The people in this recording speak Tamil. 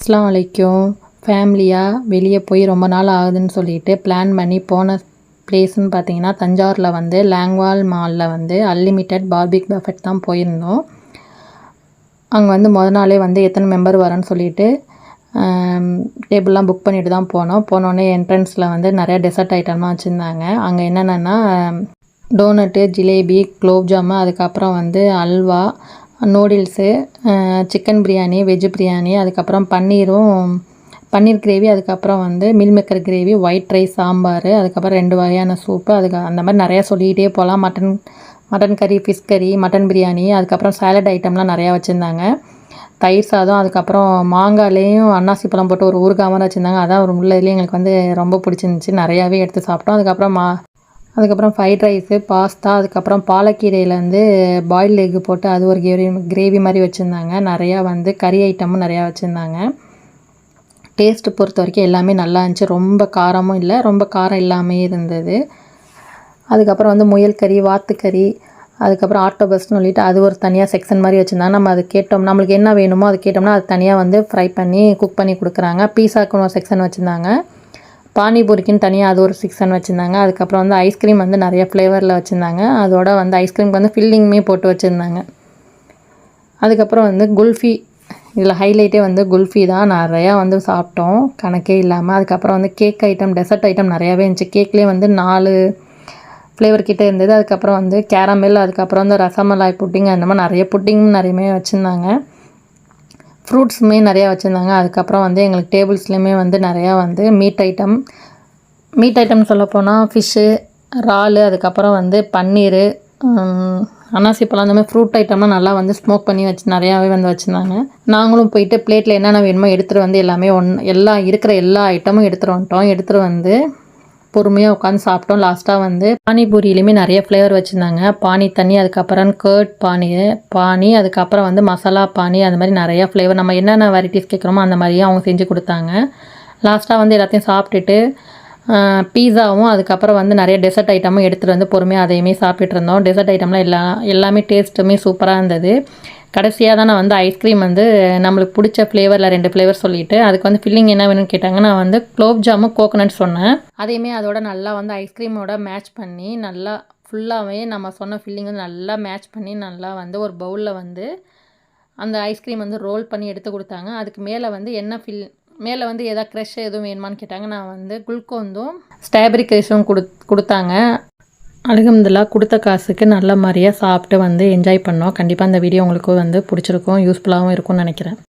அஸ்ஸலாமு அலைக்கும். ஃபேமிலியாக வெளியே போய் ரொம்ப நாள் ஆகுதுன்னு சொல்லிட்டு பிளான் பண்ணி போன பிளேஸ்ன்னு பார்த்தீங்கன்னா, தஞ்சாவூரில் வந்து லாங்வால் மாலில் வந்து அன்லிமிட்டெட் பார்பிக் பஃபெட் தான் போயிருந்தோம். அங்கே வந்து நாளே வந்து எத்தனை மெம்பர் வரேன்னு சொல்லிட்டு டேபிள்லாம் புக் பண்ணிட்டு தான் போனோம். போனோடனே என்ட்ரன்ஸில் வந்து நிறையா டெசர்ட் ஐட்டம்லாம் வச்சுருந்தாங்க. அங்கே என்னென்னா டோனட்டு, ஜிலேபி, குலோப் ஜாமு, அதுக்கப்புறம் வந்து halwa, noodles, chicken biryani, veg biryani, அதுக்கப்புறம் பன்னீர் கிரேவி, அதுக்கப்புறம் வந்து meal maker gravy, white rice, sambar, அதுக்கப்புறம் 2 வகையான சூப்பு, அந்த மாதிரி நிறையா சொல்லிக்கிட்டே போகலாம். மட்டன் கறி, ஃபிஷ் கறி, மட்டன் பிரியாணி, அதுக்கப்புறம் சாலட் ஐட்டம்லாம் நிறையா வச்சுருந்தாங்க. தயிர் சாதம், அதுக்கப்புறம் மாங்காய்லேயும் அன்னாசி பழம் போட்டு ஒரு ஊறுகாய் மாதிரி வச்சுருந்தாங்க. அதான் ஒரு உள்ளதுலேயே எங்களுக்கு வந்து ரொம்ப பிடிச்சிருந்துச்சி. நிறையாவே எடுத்து சாப்பிட்டோம். அதுக்கப்புறம் ஃப்ரைட் ரைஸு, பாஸ்தா, அதுக்கப்புறம் பாலக்கீரையில் வந்து பாயில்டு எக்கு போட்டு அது ஒரு கிரேவி மாதிரி வச்சுருந்தாங்க. நிறையா வந்து கறி ஐட்டமும் நிறையா வச்சுருந்தாங்க. டேஸ்ட்டு பொறுத்த வரைக்கும் எல்லாமே நல்லா இருந்துச்சு. ரொம்ப காரமும் இல்லை, ரொம்ப காரம் இல்லாமல் இருந்தது. அதுக்கப்புறம் வந்து முயல் கறி, வாத்துக்கறி, அதுக்கப்புறம் ஆக்டோபஸ்ன்னு சொல்லிட்டு அது ஒரு தனியாக செக்ஷன் மாதிரி வச்சுருந்தாங்க. நம்ம அது கேட்டோம், நம்மளுக்கு என்ன வேணுமோ அது கேட்டோம்னா அது தனியாக வந்து ஃப்ரை பண்ணி குக் பண்ணி கொடுக்குறாங்க. பீஸாக்குன்னு ஒரு செக்ஷன் வச்சுருந்தாங்க. பானிபூரிக்குன்னு தனியாக அது ஒரு செக்ஷன் வச்சுருந்தாங்க. அதுக்கப்புறம் வந்து ஐஸ்கிரீம் வந்து நிறைய ஃப்ளேவரில் வச்சுருந்தாங்க. அதோட வந்து ஐஸ்கிரீமுக்கு வந்து ஃபில்லிங்குமே போட்டு வச்சுருந்தாங்க. அதுக்கப்புறம் வந்து குல்ஃபி, இதில் ஹைலைட்டே வந்து குல்ஃபி தான். நிறையா வந்து சாப்பிட்டோம், கணக்கே இல்லாமல். அதுக்கப்புறம் வந்து கேக் ஐட்டம், டெசர்ட் ஐட்டம் நிறையாவே இருந்துச்சு. கேக்லேயே வந்து 4 ஃப்ளேவர் கிட்டே இருந்தது. அதுக்கப்புறம் வந்து கேரமெல், அதுக்கப்புறம் வந்து ரசமலாய் புட்டிங், அந்த மாதிரி நிறைய புட்டிங்கும் நிறையவே வச்சுருந்தாங்க. ஃப்ரூட்ஸுமே நிறையா வச்சுருந்தாங்க. அதுக்கப்புறம் வந்து எங்களுக்கு டேபிள்ஸ்லேயுமே வந்து நிறையா வந்து மீட் ஐட்டம் சொல்லப்போனால் ஃபிஷ்ஷு, இறாலு, அதுக்கப்புறம் வந்து பன்னீர், அன்னாசி பழம், அந்த மாதிரி ஃப்ரூட் ஐட்டம்லாம் நல்லா வந்து ஸ்மோக் பண்ணி நிறையாவே வந்து வச்சுருந்தாங்க. நாங்களும் போயிட்டு பிளேட்டில் என்னென்ன வேணுமோ எடுத்துகிட்டு வந்து எல்லாமே இருக்கிற எல்லா ஐட்டமும் எடுத்துகிட்டு வந்து பொறுமையாக உட்காந்து சாப்பிட்டோம். லாஸ்ட்டாக வந்து பானிபூரியிலையுமே நிறைய ஃப்ளேவர் வச்சுருந்தாங்க. பானி தண்ணி, அதுக்கப்புறம் கர்ட் பானி, அதுக்கப்புறம் வந்து மசாலா பானி, அந்த மாதிரி நிறையா ஃப்ளேவர் நம்ம என்னென்ன வெரைட்டிஸ் கேட்குறோமோ அந்த மாதிரியே அவங்க செஞ்சு கொடுத்தாங்க. லாஸ்ட்டாக வந்து எல்லாத்தையும் சாப்பிட்டுட்டு பீஸாவும், அதுக்கப்புறம் வந்து நிறைய டெசர்ட் ஐட்டமும் எடுத்துகிட்டு வந்து பொறுமையாக அதையுமே சாப்பிட்டுட்டு இருந்தோம். டெசர்ட் ஐட்டம்லாம் எல்லாமே டேஸ்ட்டுமே சூப்பராக இருந்தது. கடைசியாக தான் நான் வந்து ஐஸ்கிரீம் வந்து நம்மளுக்கு பிடிச்ச ஃப்ளேவரில் 2 ஃப்ளேவர் சொல்லிவிட்டு அதுக்கு வந்து ஃபில்லிங் என்ன வேணும்னு கேட்டாங்க. நான் வந்து குலோப் ஜாமும் கோகோனட் சொன்னேன். அதையுமே அதோட நல்லா வந்து ஐஸ்கிரீமோட மேட்ச் பண்ணி நல்லா ஃபுல்லாகவே நம்ம சொன்ன ஃபில்லிங் வந்து நல்லா மேட்ச் பண்ணி நல்லா வந்து ஒரு பவுலில் வந்து அந்த ஐஸ்கிரீம் வந்து ரோல் பண்ணி எடுத்து கொடுத்தாங்க. அதுக்கு மேலே வந்து மேலே வந்து எதாவது க்ரஷ் எதுவும் வேணுமான்னு கேட்டாங்க. நான் வந்து குல்கோந்தும் ஸ்ட்ராபெரி க்ரஷும் கொடுத்தாங்க. அல்ஹம்துலில்லாஹ் கொடுத்த காசுக்கு நல்ல மாதிரியாக சாப்பிட்டு வந்து என்ஜாய் பண்ணோம். கண்டிப்பாக இந்த வீடியோ உங்களுக்கு வந்து பிடிச்சிருக்கும், யூஸ்ஃபுல்லாகவும் இருக்கும்னு நினைக்கிறேன்.